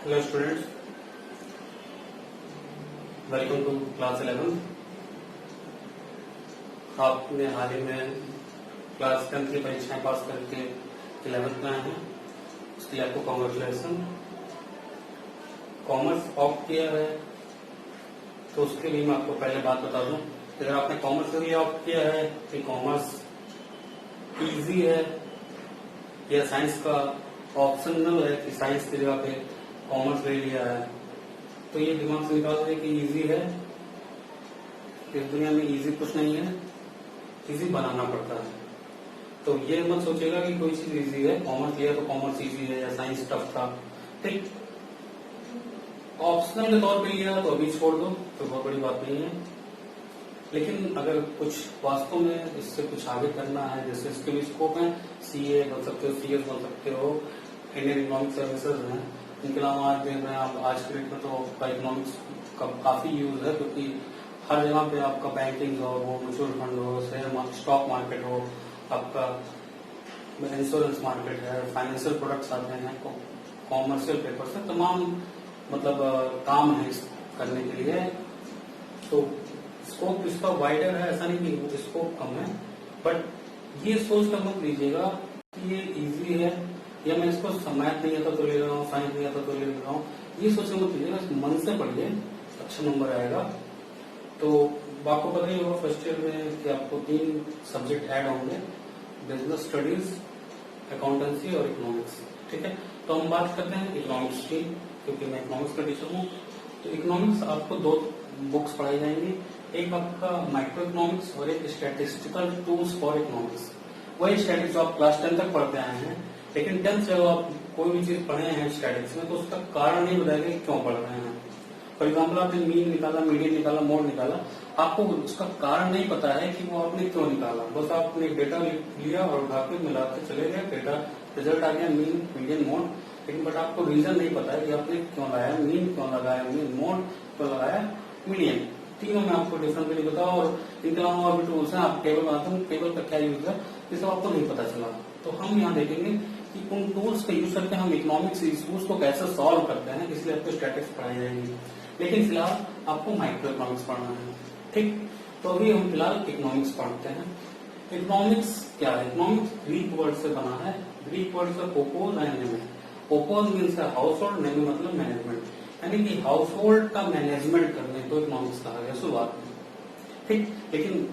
Hello students, welcome to class 11। आपने हाल ही में class 10 की परीक्षाएं पास करके 11th में आए हैं, उसके लिए आपको कॉन्ग्रेचुलेसन। कॉमर्स ऑप्ट किया है तो उसके लिए मैं आपको पहले बात बता दूं, अगर आपने कॉमर्स के लिए ऑप्ट किया है कि कॉमर्स इजी है या साइंस का ऑप्शनल है कि साइंस की जगह पे कॉमर्स ले लिया है, तो ये दिमाग से निकाल दें कि इजी है। इस दुनिया में इजी कुछ नहीं है, इजी बनाना पड़ता है। तो ये मत सोचेगा कि कोई चीज इजी है, कॉमर्स लिया तो कॉमर्स इजी है या साइंस टफ था। ठीक, ऑप्शनल के तौर पे लिया तो अभी छोड़ दो, तो बहुत बड़ी बात नहीं है। लेकिन अगर कुछ वास्तव में इससे कुछ आगे करना है, जैसे इसके भी स्कोप है, सीए बन सकते हो, सीएस बन सकते हो, इंडियन इकोनॉमिक सर्विसेज हैं। इनके अलावा आज देख रहे हैं आप, आज के डेट में तो आपका इकोनॉमिक्स का काफी यूज है, क्योंकि हर जगह पे आपका बैंकिंग हो, म्यूचुअल फंड हो, शेयर स्टॉक मार्केट हो, आपका इंश्योरेंस मार्केट है, फाइनेंशियल प्रोडक्ट्स आते हैं, कॉमर्शियल पेपर से तमाम मतलब काम है इस करने के लिए। तो स्कोप इसका वाइडर है, ऐसा नहीं कि स्कोप कम है, बट ये सोच कर मत लीजिएगा कि ये इजी है या मैं इसको मैथ नहीं आता तो ले रहा हूँ, साइंस नहीं आता तो ले रहा हूँ। ये सोच मत लीजिएगा, मन से पढ़िए, अच्छा नंबर आएगा। तो आपको पता ही होगा फर्स्ट ईयर में कि आपको 3 सब्जेक्ट ऐड होंगे, बिजनेस स्टडीज, अकाउंटेंसी और इकोनॉमिक्स। ठीक है, तो हम बात करते हैं इकोनॉमिक्स की, क्योंकि मैं इकोनॉमिक्स का टीचर हूँ। तो इकोनॉमिक्स आपको 2 बुक्स पढ़ाई जाएंगी, एक आपका माइक्रो इकोनॉमिक्स और एक स्टैटिस्टिकल टूल्स फॉर इकोनॉमिक्स। वही स्टैटिक्स जो आप क्लास 10 तक पढ़ते आए हैं, लेकिन 10th जब आप कोई भी चीज पढ़े हैं स्टैटिक्स में तो उसका कारण नहीं बताएगा कि क्यों पढ़ रहे हैं। फॉर एग्जाम्पल आपने मीन निकाला, मीडियन निकाला, मोड निकाला, आपको उसका कारण नहीं पता है कि वो आपने क्यों निकाला। बस आपने डेटा लिया और उठा के मिला के चले गए, डेटा रिजल्ट आ गया मीन, मीडियन, मोड, लेकिन बट आपको रीजन नहीं पता है कि आपने क्यों लगाया मीन, क्यों लगाया मीन, मोड, क्यों लगाया मीडियन। तीनों में आपको डिफरेंस नहीं पता। और इनके अलावा और भी टूल्स हैं, आप टेबल बनाते हैं, टेबल का क्या यूज है ये सब आपको नहीं पता चला। तो हम यहाँ देखेंगे कि उन टूल्स का यूज करके हम इकोनॉमिक्स इश्यूज को कैसे सॉल्व करते हैं, इसलिए आपको स्टैटिक्स पढ़ाई जाएगी। लेकिन फिलहाल आपको माइक्रो इकोनॉमिक्स पढ़ना है। ठीक, तो अभी हम फिलहाल इकोनॉमिक्स पढ़ते हैं। इकोनॉमिक्स क्या है? इकोनॉमिक्स ग्रीक वर्ड से बना है, ग्रीक वर्ड से ओपोज एंड नेमे। ओपोज मीन्स है हाउस होल्ड, नेमे मतलब मैनेजमेंट, यानी कि हाउस होल्ड का मैनेजमेंट करने को इकोनॉमिक्स कहा गया शुरुआत में। ठीक, लेकिन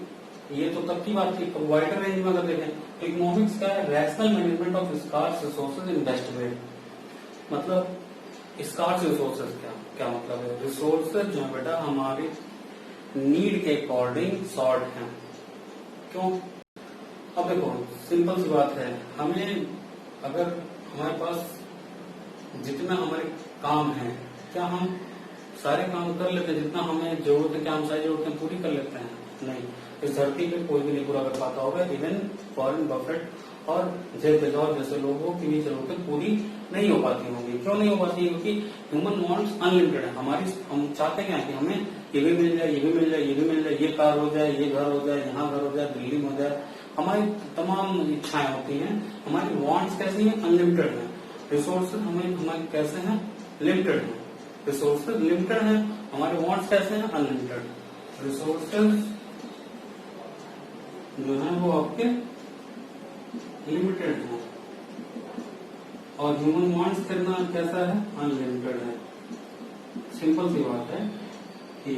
ये तो तब की बात थी, वाइडर रेंज में अगर देखें तो इकोनॉमिक्स का है rational management of scarce resources in best way. मतलब स्कार्स रिसोर्सेज क्या मतलब है? रिसोर्सेज जो है बेटा हमारी नीड के अकॉर्डिंग सॉर्ट हैं। क्यों? अब देखो सिंपल सी बात है, हमें अगर हमारे पास जितना हमारे काम है, क्या हम सारे काम कर लेते हैं? जितना हमें जरूरत है, क्या हम सारी जरूरतें पूरी कर लेते हैं? नहीं, इस धरती पे कोई भी नहीं पूरा कर पाता होगा। इवन वॉरेन बफेट और जेफ बेजोस जैसे लोगों की भी जरूरतें पूरी नहीं हो पाती होंगी। क्यों नहीं हो पाती? क्योंकि ह्यूमन वांट्स अनलिमिटेड है। हम चाहते क्या कि हमें ये भी मिल जाए, ये भी मिल जाए, ये भी मिल जाए, ये कार हो जाए, ये घर हो जाए, यहाँ घर हो जाए, बिल्डिंग हो जाए। हमारी तमाम इच्छाएं होती हैं। हमारी वांट्स कैसी हैं? अनलिमिटेड है। रिसोर्सेज हमारे कैसे हैं? लिमिटेड है। रिसोर्सेज लिमिटेड है, हमारे वांट्स कैसे हैं? अनलिमिटेड। रिसोर्सेज जो है वो आपके लिमिटेड है और ह्यूमन वांट्स कितना कैसा है? अनलिमिटेड है। सिंपल सी बात है कि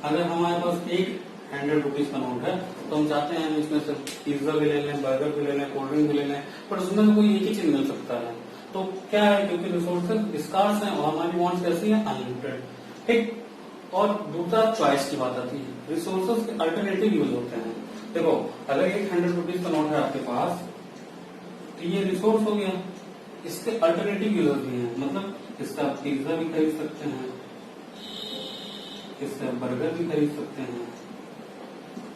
अगर हमारे पास एक 100 रुपीज का नोट है तो हम चाहते हैं हम इसमें से पिज्जा भी ले लें, बर्गर भी ले लें, कोल्ड ड्रिंक भी ले लें, पर उसमें तो कोई एक ही चीज मिल सकता है। तो क्या है? क्योंकि रिसोर्सेज स्कार्स हैं और हमारी वांट्स कैसी है? अनलिमिटेड। ठीक, और दूसरा चॉइस की बात आती है, रिसोर्सेज के अल्टरनेटिव यूज होते हैं। देखो अगर एक 100 रुपीज का नोट है आपके पास तो ये रिसोर्स हो गया, इसके अल्टरनेटिव यूजर भी हैं। मतलब इससे आप पिज्जा भी खरीद सकते हैं, इससे आप बर्गर भी खरीद सकते हैं,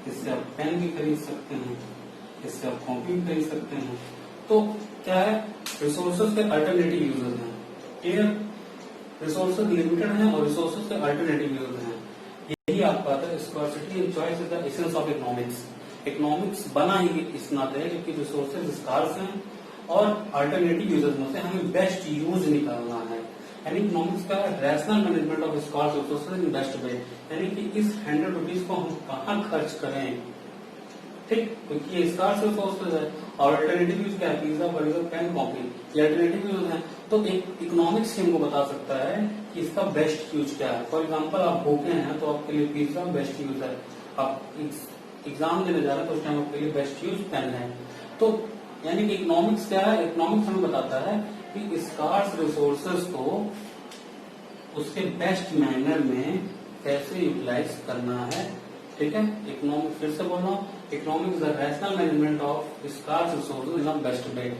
इससे आप पेन भी खरीद सकते हैं, इससे आप कॉपी भी खरीद सकते हैं। तो क्या है? रिसोर्सेज के अल्टरनेटिव यूजर हैं। क्लियर? रिसोर्सेज लिमिटेड हैं और रिसोर्सेज के अल्टरनेटिव यूजर हैं। यही आपका आता है scarcity and choice is the essence of economics. Economics बना ही इस नाते है क्योंकि रिसोर्सेज स्कार्स हैं और अल्टरनेटिव यूजेस में से हमें बेस्ट यूज निकालना है। यानी इकोनॉमिक्स का rational management of scarce resources in best way, यानी कि इस 100 रुपीज को हम कहाँ खर्च करें, ठीक, क्योंकि ये स्कॉर्स रिसोर्सेज है और अल्टरनेटिव यूज क्या है, पिज्जा बर्गर पेन कॉफी, ये अल्टरनेटिव यूज है। तो एक इकोनॉमिक्स हमको बता सकता है कि इसका बेस्ट यूज क्या है। फॉर एग्जाम्पल आप भूखे हैं तो आपके लिए पिज्जा बेस्ट यूज है, आप एग्जाम देने जा रहे हैं तो उस टाइम आपके लिए बेस्ट यूज पेन है। तो यानी कि इकोनॉमिक्स क्या है, इकोनॉमिक्स हमें बताता है कि स्कार्स रिसोर्सेज को उसके बेस्ट मैनर में कैसे यूटिलाइज करना है, ठीक है। इकोनॉमिक्स फिर से बोल रहा हूँ, economics the rational management of scarce resources in a best way.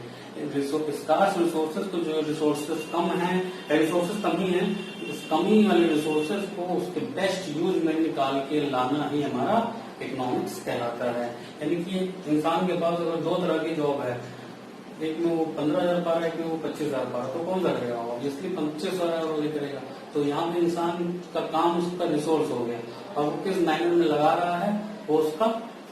Scarce resources को, जो रिसोर्सेज कम है, रिसोर्सेज कम ही है, इस कमी वाले रिसोर्सेज को उसके बेस्ट यूज में निकाल के लाना ही हमारा इकोनॉमिक्स कहलाता है। यानी कि इंसान के पास अगर दो तरह की जॉब है, एक में वो 15,000 पा रहा है, एक में वो 25,000 पा रहा है, तो कौन सा करेगा वो, इसलिए 25,000 वाले करेगा। तो यहाँ पे इंसान का काम उसका रिसोर्स हो गया और वो किस मायने में लगा रहा है वो उसका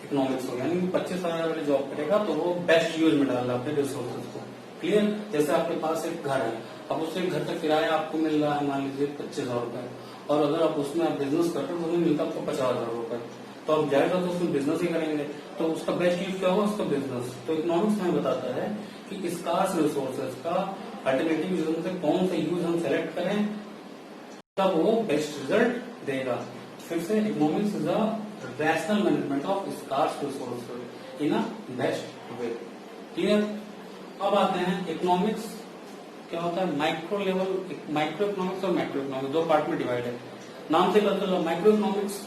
इकोनॉमिक्स हो गया। यानी 25,000 वाली जॉब करेगा तो वो बेस्ट यूज में डाल रहा है अपने रिसोर्सेज को। क्लियर। जैसे आपके पास एक घर है, अब उससे घर का किराया आपको मिल रहा है मान लीजिए 25,000 रुपए, और अगर आप उसमें आप बिजनेस करते हो तो उसमें मिलता आपको 50,000 रुपए, तो आप जाएगा तो उसमें बिजनेस ही करेंगे, तो उसका बेस्ट यूज क्या होगा, उसका बिजनेस। तो इकोनॉमिक्स हमें बताता है कि स्कार्स रिसोर्सेज का अल्टरनेटिव यूज से कौन सा यूज हम सेलेक्ट करें तब वो बेस्ट रिजल्ट देगा। फिर से economics is a rational management of scarce resources in a best way. Clear. अब आते हैं इकोनॉमिक्स क्या होता है, माइक्रो लेवल, माइक्रो इकोनॉमिक्स और मैक्रो इकोनॉमिक्स दो पार्ट में डिवाइड है। नाम से पता चला, micro economics,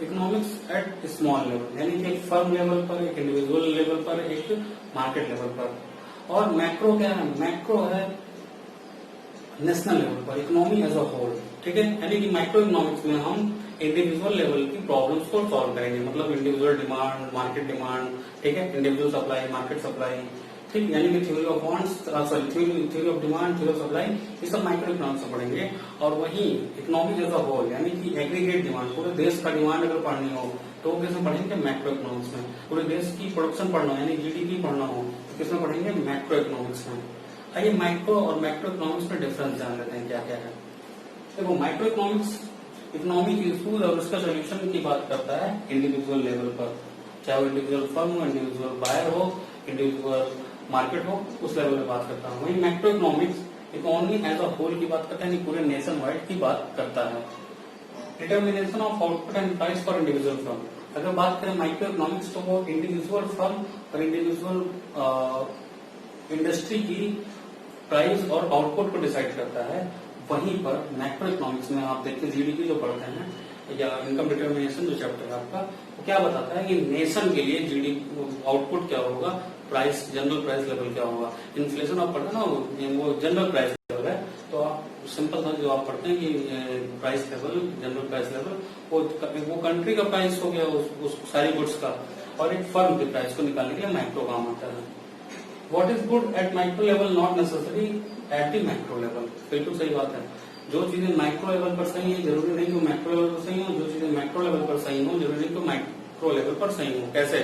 economics at small level, यानी कि एक फर्म लेवल पर, एक इंडिविजुअल लेवल पर, एक मार्केट लेवल पर। और मैक्रो क्या है, मैक्रो है नेशनल लेवल पर, इकोनॉमी एज अ होल, ठीक है। यानी कि माइक्रो इकोनॉमिक्स में हम इंडिविजुअल लेवल की प्रॉब्लम्स को सॉल्व करेंगे, मतलब इंडिविजुअल डिमांड, मार्केट डिमांड, ठीक है, इंडिविजुअल सप्लाई, मार्केट सप्लाई, ठीक। यानी कि theory of wants, sorry theory of demand, theory of supply, ये सब माइक्रो इकोनॉमिक्स में पढ़ेंगे। और वही इकोनॉमी एज अ होल, यानी कि एग्रीगेट डिमांड, पूरे देश का डिमांड अगर पढ़नी हो तो किसमें पढ़ेंगे, मैक्रो इकोनॉमिक्स में। पूरे देश की प्रोडक्शन पढ़ना हो यानी जीडीपी पढ़ना हो तो किसमें पढ़ेंगे, मैक्रो इकोनॉमिक्स में। आइए माइक्रो और मैक्रो इकोनॉमिक्स में डिफरेंस जान लेते हैं क्या क्या है। देखो माइक्रो इकोनॉमिक्स इकोनॉमिक इशूज और उसका सोल्यूशन की बात करता है इंडिविजुअल लेवल पर, चाहे वो इंडिविजुअल फर्म हो, इंडिविजुअल बायर हो, इंडिविजुअल मार्केट हो, उस लेवल पे बात करता है। वही macro economics economy as a whole की बात करता है, पूरे नेशन वाइड की बात करता है। Determination of output and price for individual firm, अगर बात करें माइक्रो इकोनॉमिक्स तो वो इंडिविजुअल फर्म और इंडिविजुअल इंडस्ट्री की प्राइस और आउटपुट को डिसाइड करता है। वहीं पर मैक्रो इकोनॉमिक्स में आप देखते हैं जीडीपी जो पढ़ते हैं या इनकम डिटर्मिनेशन जो चैप्टर है आपका, वो क्या बताता है कि नेशन के लिए जीडीपी आउटपुट क्या होगा, प्राइस, जनरल प्राइस लेवल क्या होगा। इन्फ्लेशन आप पढ़ते हैं ना, वो जनरल प्राइस लेवल है, तो आप सिंपल सा जो आप पढ़ते हैं कि price level, general price level, वो कंट्री का प्राइस हो गया उस सारी गुड्स का, और एक फर्म के प्राइस को निकालने के लिए माइक्रो काम आता है। What is good at micro level not necessary at the macro level, बिल्कुल सही बात है। जो चीजें माइक्रो लेवल पर सही है जरूरी नहीं कि मैक्रो लेवल पर सही हो, जो चीजें मैक्रो लेवल पर सही हो जरूरी नहीं कि माइक्रो लेवल पर सही हो। कैसे,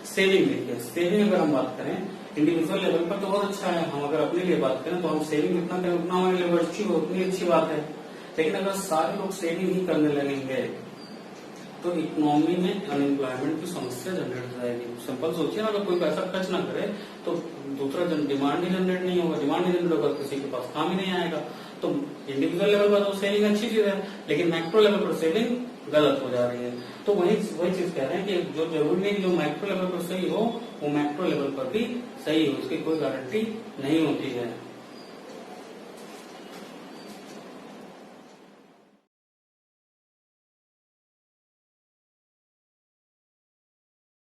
सेविंग देखिए, सेविंग अगर हम बात करें इंडिविजुअल लेवल पर तो बहुत अच्छा है, हम अगर अपने लिए बात करें तो हम सेविंग जितना करें उतना हमारे लिए अच्छी हो, उतनी अच्छी बात है। लेकिन अगर सारे लोग सेविंग ही करने लगेंगे तो इकोनॉमी में अनएम्प्लॉयमेंट की समस्या जनरेट हो जाएगी। सिंपल सोचिए ना, अगर कोई पैसा खर्च ना करे तो दूसरा डिमांड ही जनरेट नहीं होगा, डिमांड नहीं जनरेट होगा, किसी के पास काम ही नहीं आएगा। तो इंडिविजुअल लेवल पर तो सेविंग अच्छी चीज है, लेकिन मैक्रो लेवल पर सेविंग गलत हो जा रही है। तो वही चीज कह रहे हैं कि जो जरूरी नहीं जो माइक्रो लेवल पर सही हो वो मैक्रो लेवल पर भी सही हो, उसकी कोई गारंटी नहीं होती है।